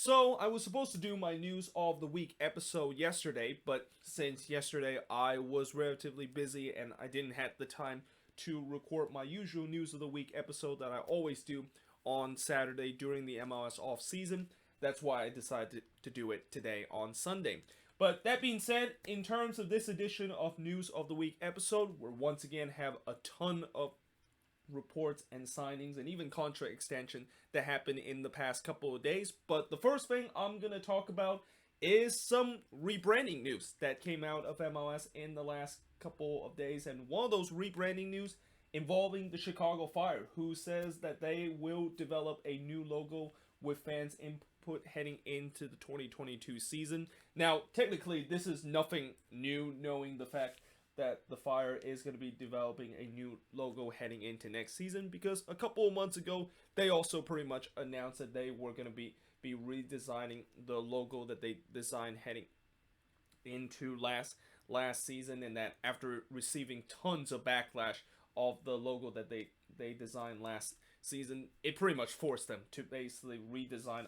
So, I was supposed to do my News of the Week episode yesterday, but since yesterday I was relatively busy and I didn't have the time to record my usual News of the Week episode that I always do on Saturday during the MLS off season, that's why I decided to do it today on Sunday. But that being said, in terms of this edition of News of the Week episode, we once again have a ton of reports and signings and even contract extension that happened in the past couple of days. But the first thing I'm going to talk about is some rebranding news that came out of MLS in the last couple of days. And one of those rebranding news involving the Chicago Fire, who says that they will develop a new logo with fans' input heading into the 2022 season. Now, technically, this is nothing new, knowing the fact that the Fire is going to be developing a new logo heading into next season, because a couple of months ago they also pretty much announced that they were going to be redesigning the logo that they designed heading into last season, and that after receiving tons of backlash of the logo that they designed last season, it pretty much forced them to basically redesign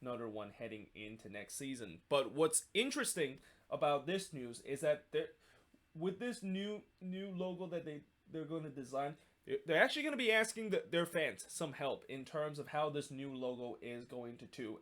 another one heading into next season. But what's interesting about this news is that with this new logo that they're going to design, they're actually going to be asking their fans some help in terms of how this new logo is going to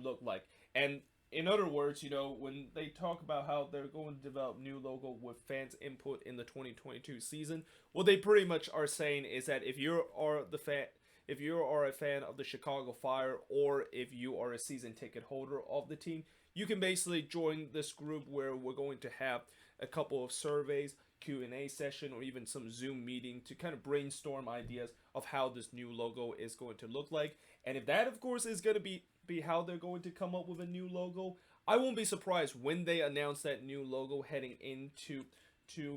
look like. And in other words, when they talk about how they're going to develop new logo with fans' input in the 2022 season, what they pretty much are saying is that if you are a fan of the Chicago Fire, or if you are a season ticket holder of the team, you can basically join this group where we're going to have a couple of surveys, Q&A session, or even some Zoom meeting to kind of brainstorm ideas of how this new logo is going to look like. And if that, of course, is going to be how they're going to come up with a new logo, I won't be surprised when they announce that new logo heading into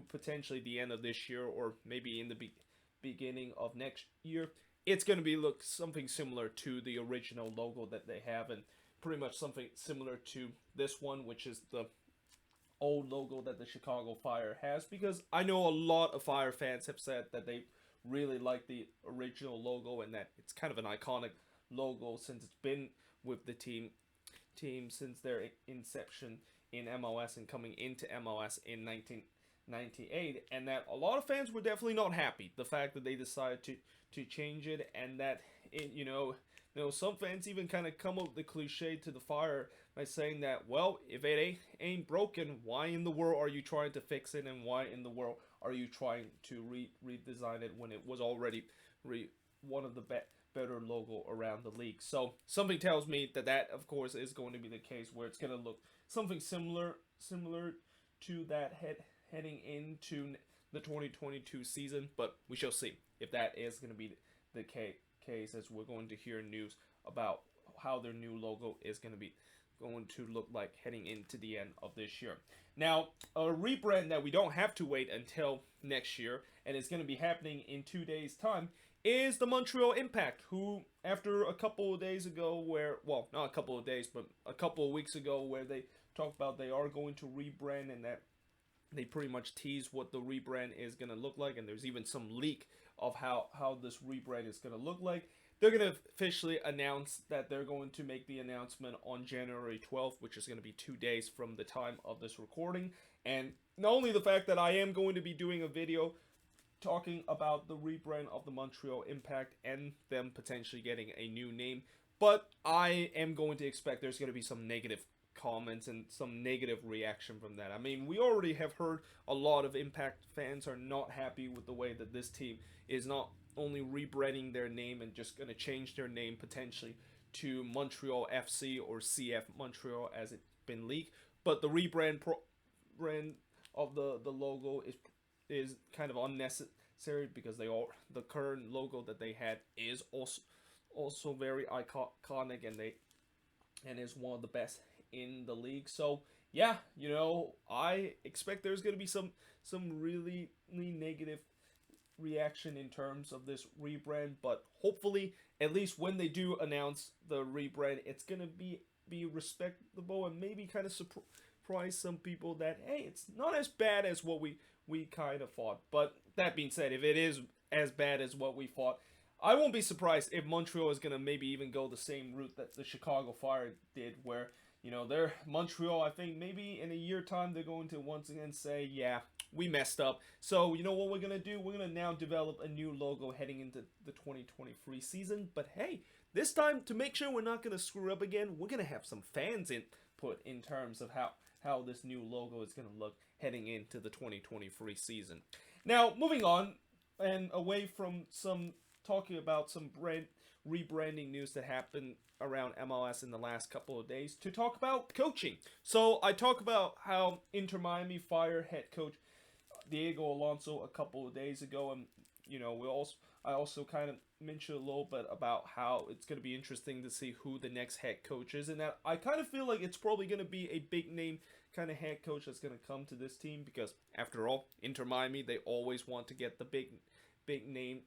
potentially the end of this year, or maybe in the beginning of next year. It's going to be look something similar to the original logo that they have, and pretty much something similar to this one, which is the old logo that the Chicago Fire has, because I know a lot of Fire fans have said that they really like the original logo and that it's kind of an iconic logo since it's been with the team since their inception in MLS and coming into MLS in 1998, and that a lot of fans were definitely not happy the fact that they decided to change it, and that some fans even kind of come up with the cliche to the Fire by saying that, well, if it ain't broken, why in the world are you trying to fix it, and why in the world are you trying to redesign it when it was already one of the better logo around the league? So something tells me that of course is going to be the case, where it's going to look something similar to that heading into the 2022 season, but we shall see if that is going to be the case, as we're going to hear news about how their new logo is going to look like heading into the end of this year. Now, a rebrand that we don't have to wait until next year, and it's going to be happening in 2 days' time, is the Montreal Impact, who, after a couple of days ago, not a couple of days, but a couple of weeks ago, where they talked about they are going to rebrand, and that they pretty much tease what the rebrand is going to look like, and there's even some leak of how this rebrand is going to look like. They're going to officially announce that they're going to make the announcement on January 12th, which is going to be 2 days from the time of this recording. And not only the fact that I am going to be doing a video talking about the rebrand of the Montreal Impact and them potentially getting a new name, but I am going to expect there's going to be some negative comments and some negative reaction from that. I mean, we already have heard a lot of Impact fans are not happy with the way that this team is not only rebranding their name and just going to change their name potentially to Montreal FC or CF Montreal as it's been leaked, but the brand of the logo is kind of unnecessary, because the current logo that they had is also very iconic, and is one of the best in the league. So yeah, I expect there's going to be some really negative reaction in terms of this rebrand, but hopefully, at least when they do announce the rebrand, it's going to be respectable and maybe kind of surprise some people that, hey, it's not as bad as what we kind of thought. But that being said, if it is as bad as what we thought, I won't be surprised if Montreal is gonna maybe even go the same route that the Chicago Fire did, where they're Montreal. I think maybe in a year time they're going to once again say, yeah, we messed up. So you know what we're gonna do? We're gonna now develop a new logo heading into the 2023 season. But hey, this time to make sure we're not gonna screw up again, we're gonna have some fans input in terms of how this new logo is gonna look heading into the 2023 season. Now, moving on and away from some talking about some rebranding news that happened around MLS in the last couple of days, to talk about coaching. So I talk about how Inter Miami fired head coach Diego Alonso a couple of days ago, and I also kind of mentioned a little bit about how it's going to be interesting to see who the next head coach is, and that I kind of feel like it's probably going to be a big name kind of head coach that's going to come to this team, because after all, Inter Miami, they always want to get the big name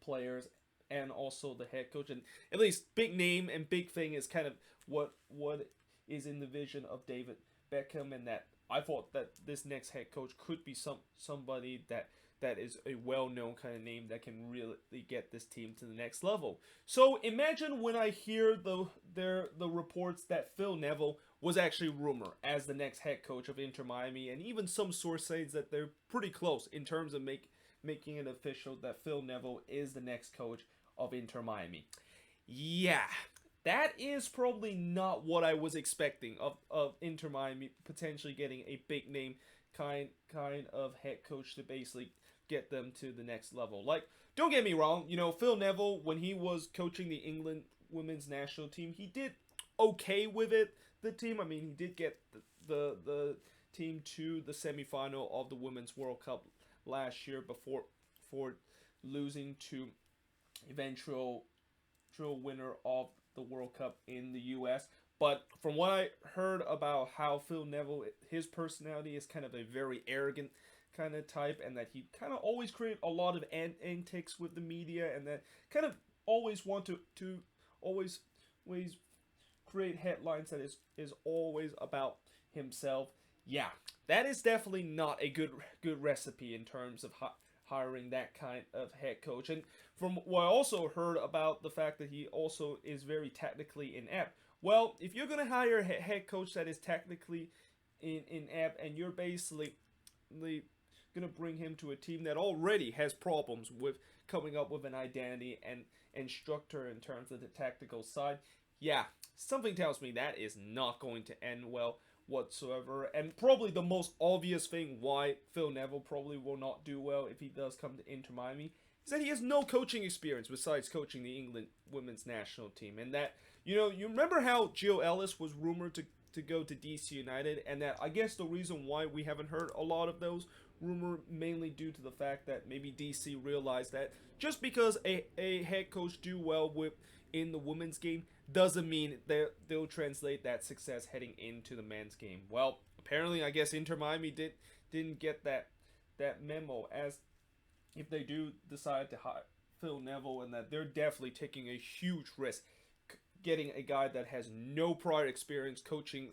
players and also the head coach, and at least big name and big thing is kind of what is in the vision of David Beckham, and that I thought that this next head coach could be somebody that is a well-known kind of name that can really get this team to the next level. So imagine when I hear the reports that Phil Neville was actually rumored as the next head coach of Inter Miami, and even some source says that they're pretty close in terms of making it official that Phil Neville is the next coach of Inter Miami. Yeah, that is probably not what I was expecting of Inter Miami potentially getting a big name kind of head coach to basically get them to the next level. Like, don't get me wrong, Phil Neville, when he was coaching the England women's national team, he did okay with it. The team, I mean, he did get the team to the semifinal of the Women's World Cup last year before losing to eventual winner of the World Cup in the U.S. But from what I heard about how Phil Neville, his personality is kind of a very arrogant kind of type, and that he kind of always create a lot of antics with the media, and that kind of always want to always create headlines that is always about himself. Yeah, that is definitely not a good recipe in terms of hiring that kind of head coach. And from what I also heard about the fact that he also is very technically inept. Well, if you're going to hire a head coach that is technically inept, and you're basically going to bring him to a team that already has problems with coming up with an identity and structure in terms of the tactical side, yeah, something tells me that is not going to end well whatsoever. And probably the most obvious thing why Phil Neville probably will not do well if he does come to Inter Miami is that he has no coaching experience besides coaching the England women's national team. And that, you remember how Gio Ellis was rumored to go to DC United, and that I guess the reason why we haven't heard a lot of those rumors mainly due to the fact that maybe DC realized that just because a head coach do well in the women's game doesn't mean they'll translate that success heading into the men's game. Well, apparently, I guess Inter Miami didn't get that memo, as if they do decide to hire Phil Neville, and that they're definitely taking a huge risk getting a guy that has no prior experience coaching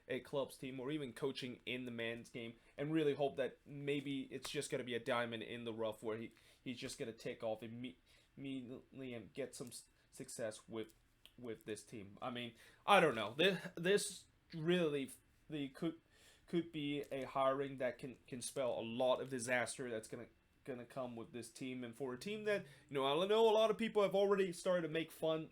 a club's team or even coaching in the men's game, and really hope that maybe it's just going to be a diamond in the rough where he's just going to take off immediately and get some success with this team. I mean, I don't know. This really could be a hiring that can spell a lot of disaster that's gonna come with this team, and for a team that I know a lot of people have already started to make fun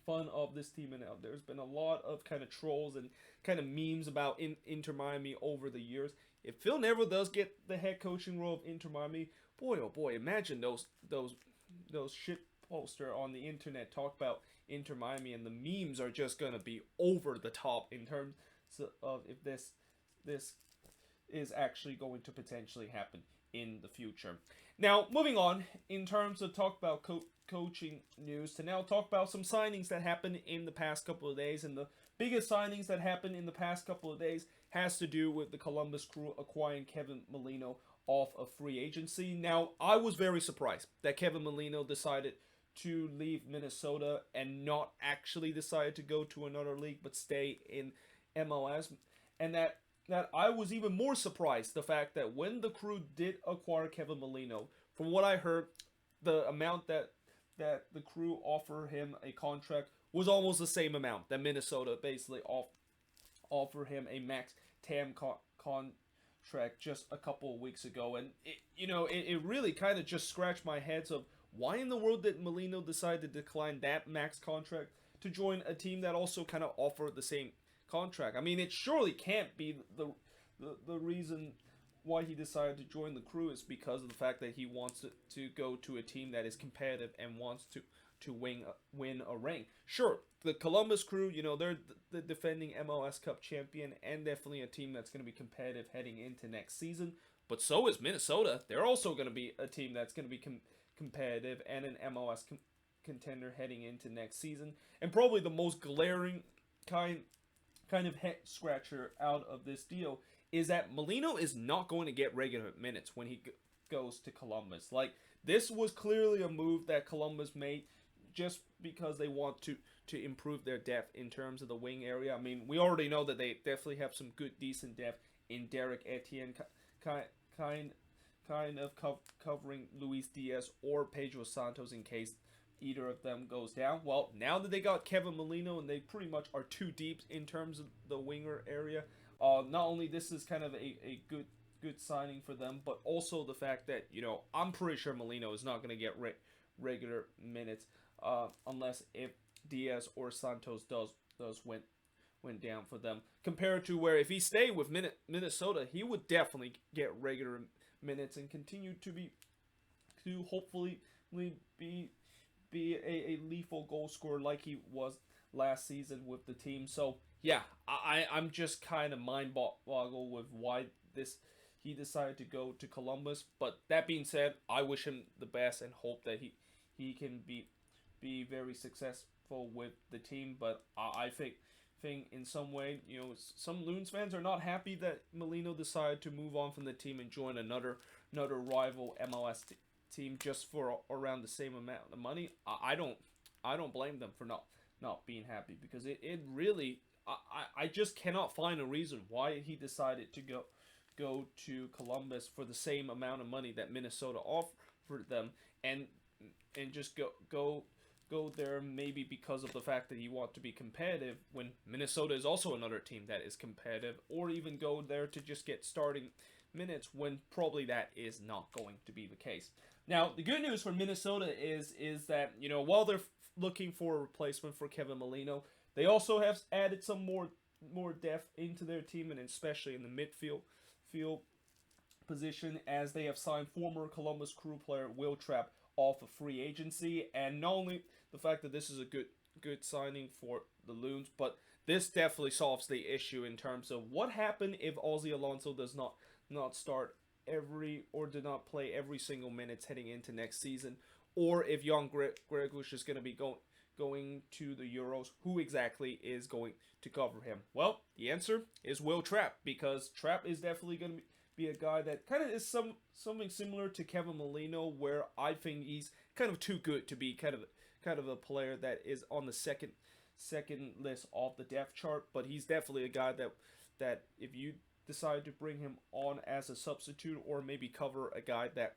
of this team, and there's been a lot of kind of trolls and kind of memes about Inter Miami over the years. If Phil Neville does get the head coaching role of Inter Miami, boy oh boy, imagine those shit poster on the internet talk about Inter Miami, and the memes are just gonna be over the top in terms of if this is actually going to potentially happen in the future. Now, moving on, in terms of talk about coaching news, to now talk about some signings that happened in the past couple of days. And the biggest signings that happened in the past couple of days has to do with the Columbus Crew acquiring Kevin Molino off of free agency. Now, I was very surprised that Kevin Molino decided to leave Minnesota and not actually decide to go to another league but stay in MLS, and that I was even more surprised the fact that when the Crew did acquire Kevin Molino, from what I heard, the amount that the Crew offer him a contract was almost the same amount that Minnesota basically offer him a max TAM contract just a couple of weeks ago, and it really kind of just scratched my head of why in the world did Molino decide to decline that max contract to join a team that also kind of offered the same contract. I mean, it surely can't be the reason why he decided to join the Crew is because of the fact that he wants to go to a team that is competitive and wants to win a ring. Sure, the Columbus Crew, they're the defending MLS Cup champion and definitely a team that's going to be competitive heading into next season. But so is Minnesota. They're also going to be a team that's going to be competitive and an MLS contender heading into next season. And probably the most glaring kind of head scratcher out of this deal is that Molino is not going to get regular minutes when he goes to Columbus. Like, this was clearly a move that Columbus made just because they want to improve their depth in terms of the wing area. I mean, we already know that they definitely have some good, decent depth in Derek Etienne, kind of covering Luis Diaz or Pedro Santos in case either of them goes down. Well, now that they got Kevin Molino and they pretty much are too deep in terms of the winger area, not only this is kind of a good signing for them, but also the fact that, I'm pretty sure Molino is not going to get regular minutes unless if Diaz or Santos does went down for them. Compared to where if he stayed with Minnesota, he would definitely get regular minutes and continue to hopefully be a lethal goal scorer like he was last season with the team. So yeah, I'm just kind of mind boggled with why he decided to go to Columbus. But that being said, I wish him the best and hope that he can be very successful with the team. But I think in some way, some Loons fans are not happy that Molino decided to move on from the team and join another rival MLS team just for around the same amount of money. I don't blame them for not being happy, because it really, I just cannot find a reason why he decided to go to Columbus for the same amount of money that Minnesota offered them, and just go there maybe because of the fact that you want to be competitive when Minnesota is also another team that is competitive, or even go there to just get starting minutes when probably that is not going to be the case. Now, the good news for Minnesota is that, while they're looking for a replacement for Kevin Molino, they also have added some more depth into their team, and especially in the midfield position, as they have signed former Columbus Crew player Will Trapp off of free agency. And not only the fact that this is a good signing for the Loons, but this definitely solves the issue in terms of what happened if Ozzy Alonso does not start did not play every single minute heading into next season, or if Jan Gregush is going to be going to the Euros, who exactly is going to cover him? Well, the answer is Will Trapp, because Trapp is definitely going to be a guy that kind of is something similar to Kevin Molino, where I think he's kind of too good to be kind of a player that is on the second list off the depth chart. But he's definitely a guy that if you decide to bring him on as a substitute, or maybe cover a guy that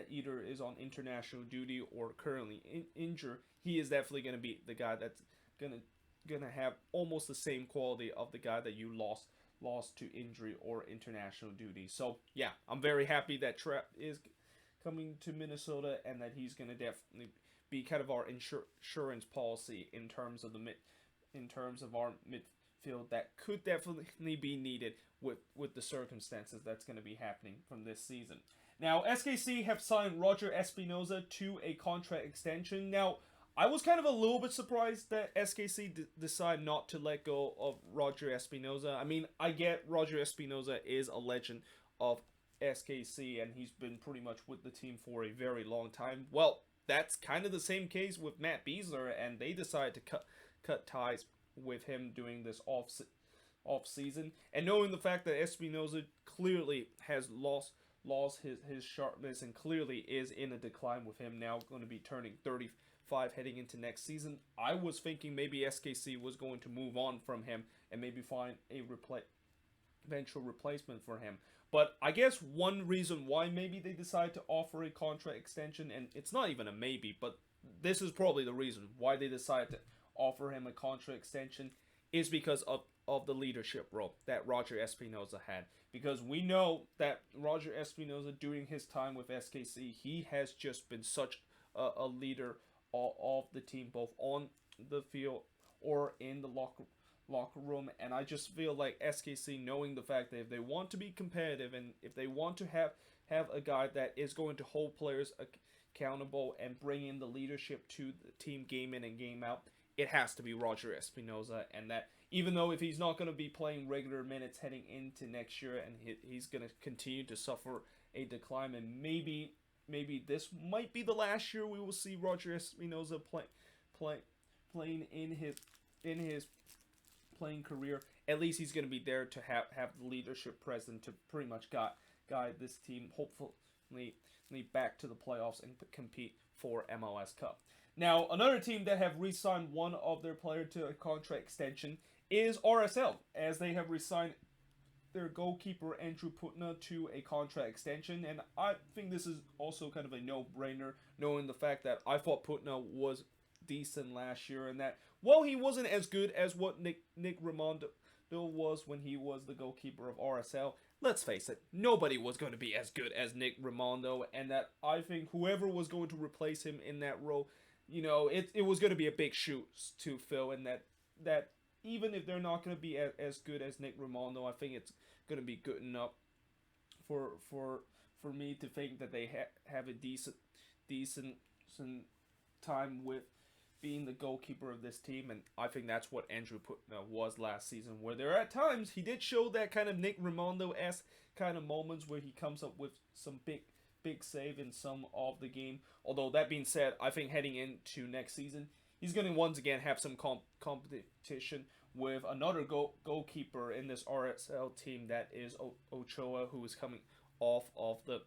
either is on international duty or currently injured, he is definitely going to be the guy that's gonna have almost the same quality of the guy that you lost to injury or international duty. So yeah, I'm very happy that Trapp is coming to Minnesota, and that he's going to definitely be kind of our insurance policy in terms of our midfield that could definitely be needed with the circumstances that's going to be happening from this season. Now, SKC have signed Roger Espinoza to a contract extension. Now, I was kind of a little bit surprised that SKC decided not to let go of Roger Espinoza. I mean, I get Roger Espinoza is a legend of SKC, and he's been pretty much with the team for a very long time. Well, that's kind of the same case with Matt Besler, and they decided to cut ties with him during this off season. And knowing the fact that Espinoza clearly has lost his sharpness and clearly is in a decline, with him now going to be turning 35 heading into next season, I was thinking maybe SKC was going to move on from him and maybe find a eventual replacement for him. But I guess one reason why maybe they decide to offer a contract extension, and it's not even a maybe, but this is probably the reason why they decided to offer him a contract extension, is because of the leadership role that Roger Espinoza had. Because we know that Roger Espinoza, during his time with SKC, he has just been such a leader of the team, both on the field or in the locker room. And I just feel like SKC, knowing the fact that if they want to be competitive and if they want to have a guy that is going to hold players accountable and bring in the leadership to the team game in and game out, it has to be Roger Espinoza. And that even though if he's not going to be playing regular minutes heading into next year, and he's going to continue to suffer a decline, and maybe this might be the last year we will see Roger Espinoza playing in his playing career, at least he's going to be there to have the leadership present to pretty much guide this team, hopefully back to the playoffs and compete for MLS Cup. Now, another team that have re-signed one of their players to a contract extension is RSL, as they have re-signed their goalkeeper Andrew Putna to a contract extension. And I think this is also kind of a no-brainer, knowing the fact that I thought Putna was decent last year, and that while he wasn't as good as what Nick Raimondo was when he was the goalkeeper of RSL, let's face it, nobody was going to be as good as Nick Raimondo, and that I think whoever was going to replace him in that role, you know, it was going to be a big shoes to fill, and that even if they're not going to be as good as Nick Raimondo, I think it's going to be good enough for me to think that they have a decent time with being the goalkeeper of this team. And I think that's what Andrew Putna was last season, where there are at times he did show that kind of Nick Raimondo-esque kind of moments where he comes up with some big save in some of the game. Although that being said, I think heading into next season, he's going to once again have some competition with another goalkeeper in this RSL team, that is Ochoa, who is coming off of the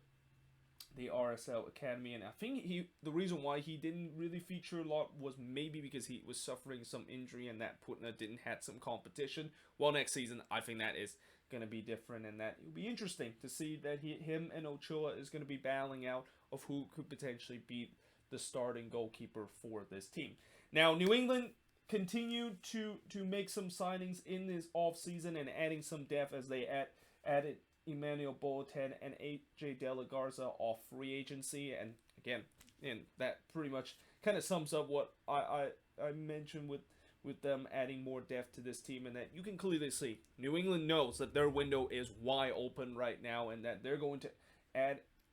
RSL Academy. And I think the reason why he didn't really feature a lot was maybe because he was suffering some injury and that Putna didn't have some competition. Well, next season, I think that is going to be different, and that it'll be interesting to see that him and Ochoa is going to be battling out of who could potentially be the starting goalkeeper for this team. Now, New England continued to make some signings in this offseason and adding some depth, as they added Emmanuel Boateng and AJ De La Garza off free agency. And again, and that pretty much kind of sums up what I mentioned with them adding more depth to this team, and that you can clearly see New England knows that their window is wide open right now, and that they're going to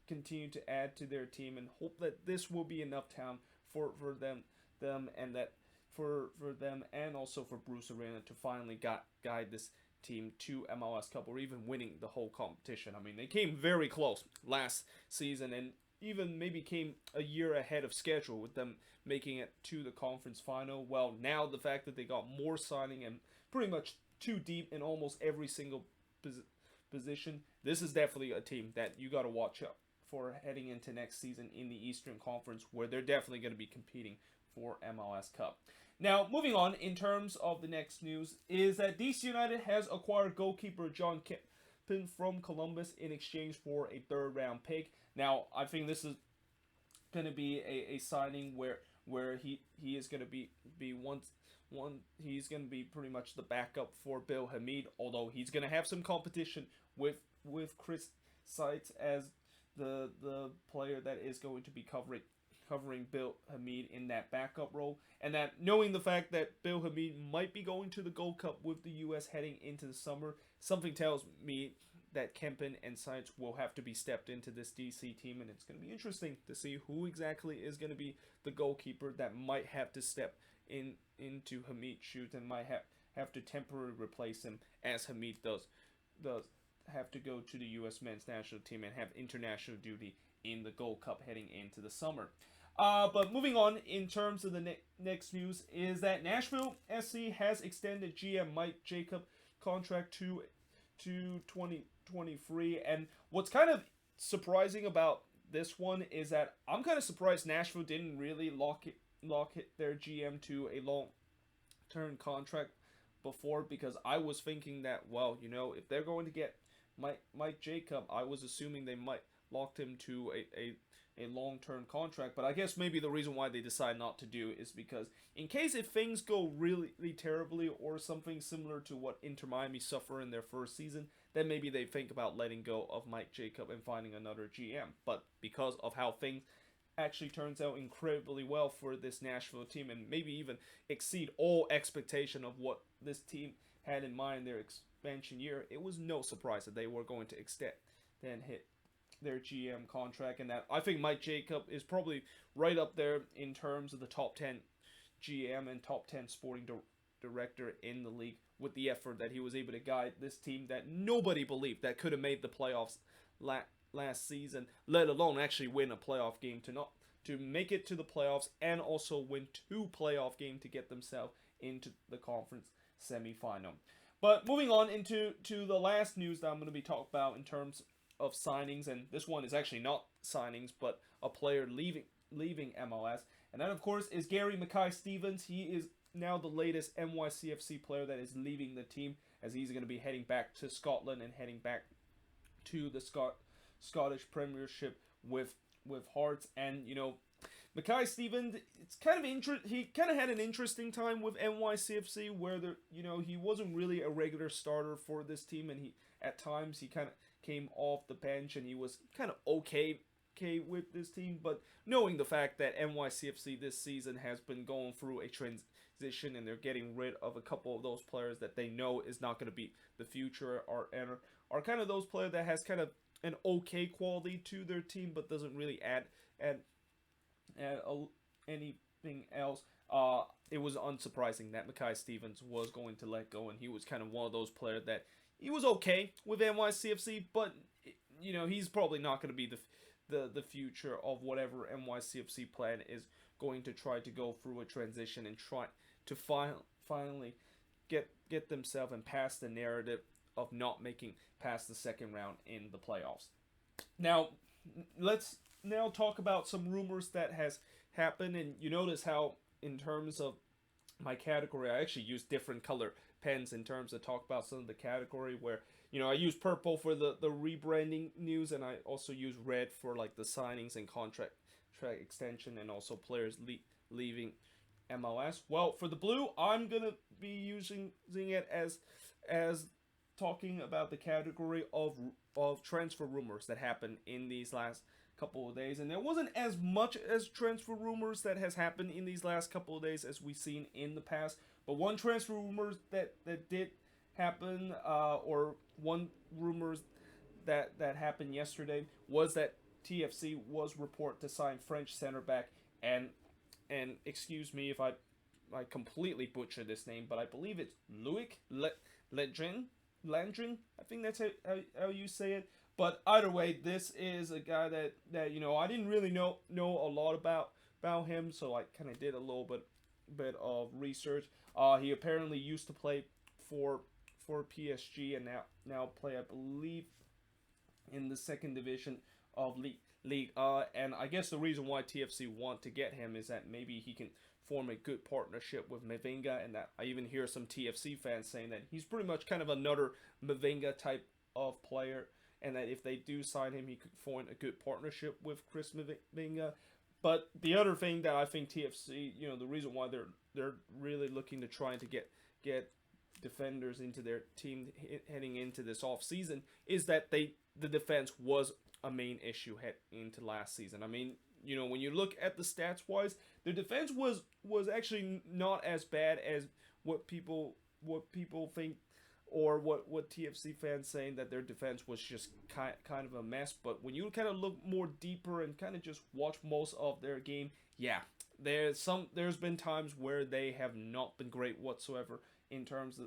continue to add to their team, and hope that this will be enough time for them and that for them and also for Bruce Arena to finally guide this team to MLS Cup, or even winning the whole competition. I mean, they came very close last season, and even maybe came a year ahead of schedule with them making it to the conference final. Well, now the fact that they got more signing and pretty much too deep in almost every single position, this is definitely a team that you got to watch out for heading into next season in the Eastern Conference, where they're definitely going to be competing for MLS Cup. Now, moving on, in terms of the next news, is that DC United has acquired goalkeeper John Kempin from Columbus in exchange for a third-round pick. Now, I think this is going to be a signing where he is going to be he's going to be pretty much the backup for Bill Hamid, although he's going to have some competition with Chris Seitz as the player that is going to be covering Bill Hamid in that backup role. And that, knowing the fact that Bill Hamid might be going to the Gold Cup with the U.S. heading into the summer, something tells me that Kempin and Seitz will have to be stepped into this DC team, and it's going to be interesting to see who exactly is going to be the goalkeeper that might have to step into Hamid's shoes and might have to temporarily replace him, as Hamid does have to go to the U.S. men's national team and have international duty in the Gold Cup heading into the summer. But moving on, in terms of the next news, is that Nashville SC has extended GM Mike Jacob contract to 2023. And what's kind of surprising about this one is that I'm kind of surprised Nashville didn't really lock their GM to a long-term contract before, because I was thinking that, well, if they're going to get Mike Jacob, I was assuming they might locked him to a long-term contract. But I guess maybe the reason why they decide not to do is because in case if things go really terribly, or something similar to what Inter Miami suffered in their first season, then maybe they think about letting go of Mike Jacob and finding another GM. But because of how things actually turns out incredibly well for this Nashville team, and maybe even exceed all expectation of what this team had in mind their expansion year, it was no surprise that they were going to extend then hit their GM contract. And that, I think Mike Jacob is probably right up there in terms of the top 10 GM and top 10 sporting director in the league, with the effort that he was able to guide this team that nobody believed that could have made the playoffs last season, let alone actually win a playoff game, to make it to the playoffs and also win 2 playoff games to get themselves into the conference semifinal. But moving on into the last news that I'm going to be talking about in terms of signings, and this one is actually not signings, but a player leaving MLS, and that of course is Gary MacKay Stevens. He is now the latest NYCFC player that is leaving the team, as he's going to be heading back to Scotland and heading back to the Scottish Premiership with Hearts. And MacKay Stevens, it's kind of he kind of had an interesting time with NYCFC, where he wasn't really a regular starter for this team, and at times he kind of came off the bench, and he was kind of okay with this team. But knowing the fact that NYCFC this season has been going through a transition, and they're getting rid of a couple of those players that they know is not going to be the future, are kind of those players that has kind of an okay quality to their team, but doesn't really add anything else. It was unsurprising that MacKay Stevens was going to let go, and he was kind of one of those players that he was okay with NYCFC, but he's probably not going to be the future of whatever NYCFC plan is going to try to go through a transition and try to finally get themselves and pass the narrative of not making past the second round in the playoffs. Now, let's talk about some rumors that has happened, and you notice how in terms of my category, I actually use different color pens in terms of talk about some of the category, where I use purple for the rebranding news, and I also use red for like the signings and contract extension, and also players leaving MLS. Well, for the blue, I'm gonna be using it as talking about the category of transfer rumors that happened in these last couple of days. And there wasn't as much as transfer rumors that has happened in these last couple of days as we've seen in the past. But one transfer rumors that did happen, or one rumors that happened yesterday, was that TFC was reported to sign French center back, and excuse me if I completely butcher this name, but I believe it's Loic Landrin. I think that's how you say it. But either way, this is a guy that I didn't really know a lot about him, so I kind of did a little bit of research. He apparently used to play for PSG, and now play, I believe, in the second division of league. And I guess the reason why TFC want to get him is that maybe he can form a good partnership with Mavinga, and that I even hear some TFC fans saying that he's pretty much kind of another Mavinga type of player, and that if they do sign him, he could form a good partnership with Chris Mavinga. But the other thing that I think TFC, the reason why they're really looking to try to get defenders into their team heading into this off season, is that the defense was a main issue heading into last season. I mean, when you look at the stats wise, their defense was actually not as bad as what people think, or what TFC fans saying, that their defense was just kind of a mess. But when you kind of look more deeper and kind of just watch most of their game, yeah, there's been times where they have not been great whatsoever in terms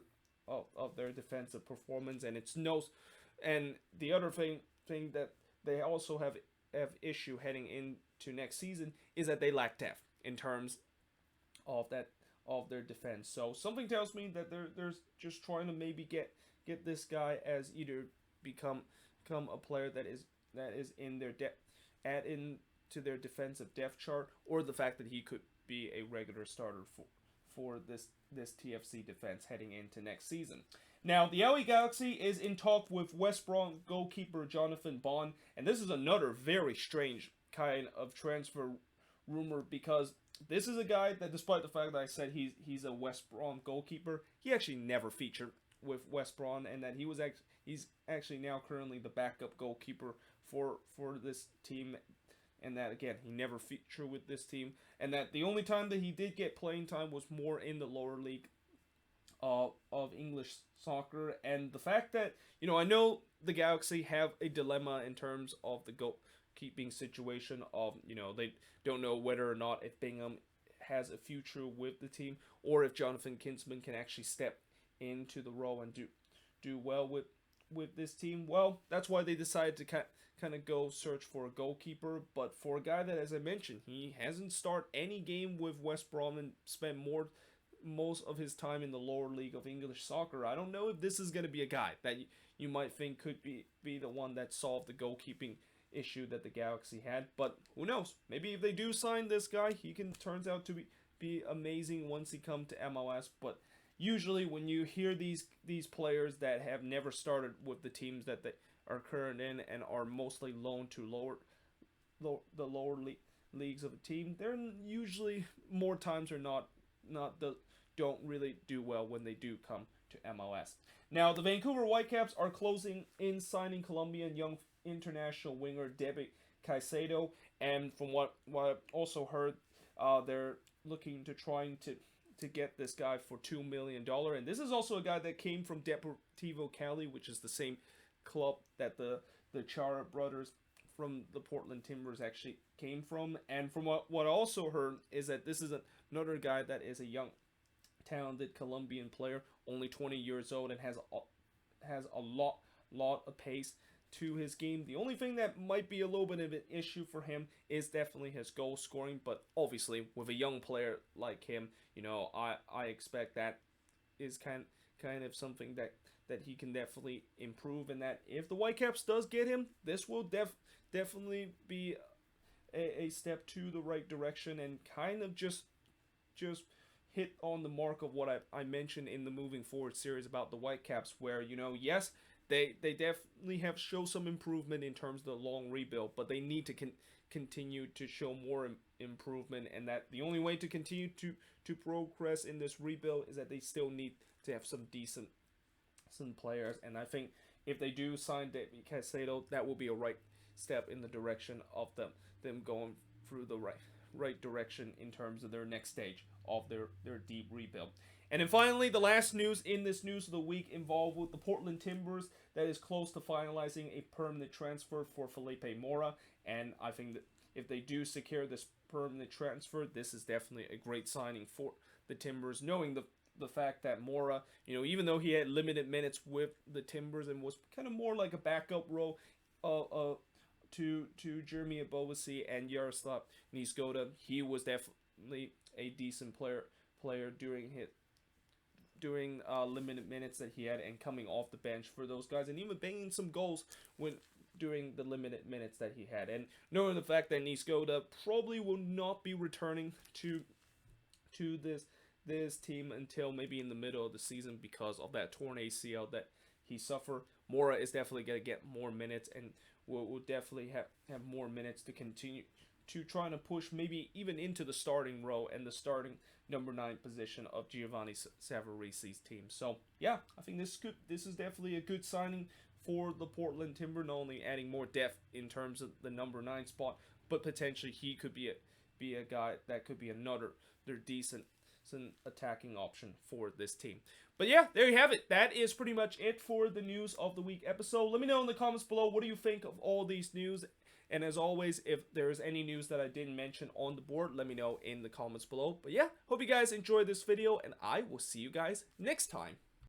of their defensive performance, and and the other thing that they also have issue heading into next season is that they lack depth in terms of their defense. So something tells me that they're just trying to maybe get this guy as either become a player that is in their add into their defensive depth chart, or the fact that he could be a regular starter for this TFC defense heading into next season. Now, the LA Galaxy is in talk with West Brom goalkeeper Jonathan Bond, and this is another very strange kind of transfer rumor, because this is a guy that, despite the fact that I said he's a West Brom goalkeeper, he actually never featured with West Brom, and that he's actually now currently the backup goalkeeper for this team, and that again he never featured with this team, and that the only time that he did get playing time was more in the lower league of English soccer. And the fact that, I know the Galaxy have a dilemma in terms of the goalkeeping situation of, they don't know whether or not if Bingham has a future with the team, or if Jonathan Kinsman can actually step into the role and do well with this team. Well, that's why they decided to kind of go search for a goalkeeper. But for a guy that, as I mentioned, he hasn't started any game with West Brom and spent most of his time in the lower league of English soccer, I don't know if this is going to be a guy that you might think could be the one that solved the goalkeeping issue that the Galaxy had. But who knows? Maybe if they do sign this guy, he turns out to be amazing once he comes to MLS. But usually when you hear these players that have never started with the teams that they are current in and are mostly loaned to the lower leagues of a team, they're usually, more times or not don't really do well when they do come to MLS. Now, the Vancouver Whitecaps are closing in signing Colombian young international winger Debbie Caldo, and from what I've also heard, they're looking to trying to get this guy for $2 million. And this is also a guy that came from Deportivo Cali, which is the same club that the Chara brothers from the Portland Timbers actually came from. And from what I also heard is that this is another guy that is a young, talented Colombian player, only 20 years old, and has a lot of pace to his game. The only thing that might be a little bit of an issue for him is definitely his goal scoring, but obviously with a young player like him, I expect that is kind of something that he can definitely improve, and that if the Whitecaps does get him, this will definitely be a step to the right direction, and kind of just hit on the mark of what I mentioned in the Moving Forward series about the Whitecaps, where, yes, they definitely have shown some improvement in terms of the long rebuild, but they need to continue to show more improvement, and that the only way to continue to progress in this rebuild is that they still need to have some decent players. And I think if they do sign Debbie Caldo, that will be a right step in the direction of them going through the right direction in terms of their next stage of their deep rebuild. And then finally, the last news in this news of the week involved with the Portland Timbers that is close to finalizing a permanent transfer for Felipe Mora. And I think that if they do secure this permanent transfer, this is definitely a great signing for the Timbers, knowing the fact that Mora, even though he had limited minutes with the Timbers and was kind of more like a backup role to Jeremy Abovasi and Yaroslav Niskoda, he was definitely a decent player during limited minutes that he had, and coming off the bench for those guys, and even banging some goals during the limited minutes that he had. And knowing the fact that Niskoda probably will not be returning to this team until maybe in the middle of the season because of that torn ACL that he suffered, Mora is definitely going to get more minutes, and will definitely have more minutes to continue to trying to push maybe even into the starting role and the starting number 9 position of Giovanni Savaresi's team. So yeah, I think this is definitely a good signing for the Portland Timber, not only adding more depth in terms of the number 9 spot, but potentially he could be a guy that could be another decent attacking option for this team. But yeah, there you have it. That is pretty much it for the News of the Week episode. Let me know in the comments below, what do you think of all these news? And as always, if there's any news that I didn't mention on the board, let me know in the comments below. But yeah, hope you guys enjoyed this video, and I will see you guys next time.